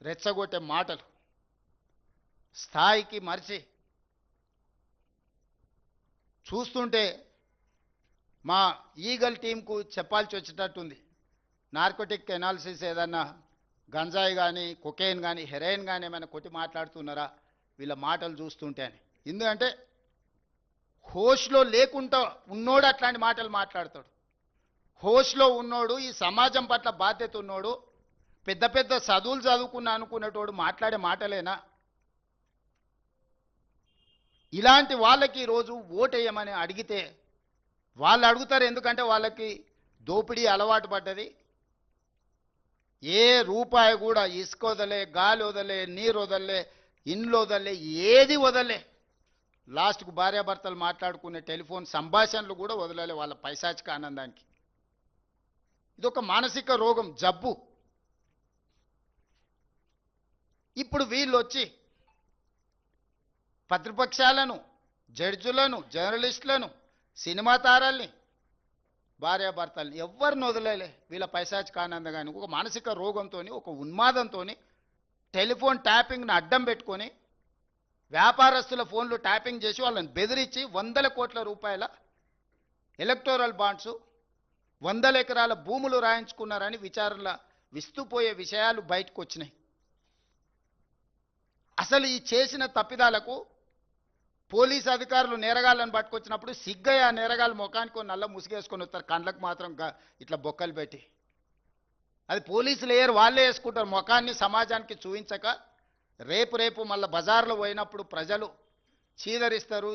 రెచ్చగొట్టే మాటలు స్థాయికి మరిచి చూస్తుంటే మా ఈగల్ టీంకు చెప్పాల్సి వచ్చేటట్టుంది. నార్కోటిక్ ఎనాలిసిస్ ఏదన్నా గంజాయి కానీ కొకేన్ కానీ హెరాయిన్ కానీ ఏమైనా కొట్టి మాట్లాడుతున్నారా వీళ్ళ మాటలు చూస్తుంటే అని. ఎందుకంటే హోష్లో లేకుండా ఉన్నోడు అట్లాంటి మాటలు మాట్లాడతాడు. హోష్లో ఉన్నోడు, ఈ సమాజం పట్ల బాధ్యత ఉన్నోడు, పెద్ద పెద్ద చదువులు చదువుకున్నా అనుకునేటోడు మాట్లాడే మాటలేనా? ఇలాంటి వాళ్ళకి ఈరోజు ఓటేయమని అడిగితే వాళ్ళు అడుగుతారు. ఎందుకంటే వాళ్ళకి దోపిడీ అలవాటు పడ్డది. ఏ రూపాయి కూడా ఇసుక వదలే, గాలి వదలే, నీరు వదలే, ఇండ్లు వదలే, ఏది వదలే. లాస్ట్కు భార్యాభర్తలు మాట్లాడుకునే టెలిఫోన్ సంభాషణలు కూడా వదలలే వాళ్ళ పైశాచిక ఆనందానికి. ఇదొక మానసిక రోగం, జబ్బు. ఇప్పుడు వీళ్ళు వచ్చి ప్రతిపక్షాలను, జడ్జులను, జర్నలిస్టులను, సినిమా తారల్ని, భార్యాభర్తల్ని ఎవరిని వదిలేలే వీళ్ళ పైశాచిక ఆనందంగాని. ఒక మానసిక రోగంతో, ఒక ఉన్మాదంతో టెలిఫోన్ ట్యాపింగ్ను అడ్డం పెట్టుకొని వ్యాపారస్తుల ఫోన్లు ట్యాపింగ్ చేసి వాళ్ళని బెదిరించి 100 కోట్ల రూపాయల ఎలక్టోరల్ బాండ్స్, 100 ఎకరాల భూములు రాయించుకున్నారని విచారణల విస్తుపోయే విషయాలు బయటకు వచ్చినాయి. అసలు ఈ చేసిన తప్పిదాలకు పోలీసు అధికారులు నేరగాళ్ళని పట్టుకొచ్చినప్పుడు సిగ్గయ్య ఆ నేరగాళ్ళు ముఖానికి నల్ల ముసుగేసుకొని వస్తారు, కండ్లకు మాత్రం ఇట్లా బొక్కలు పెట్టి. అది పోలీసులు వేయరు, వాళ్ళే వేసుకుంటారు. ముఖాన్ని సమాజానికి చూపించక రేపు మళ్ళీ బజార్లో పోయినప్పుడు ప్రజలు చీదరిస్తారు,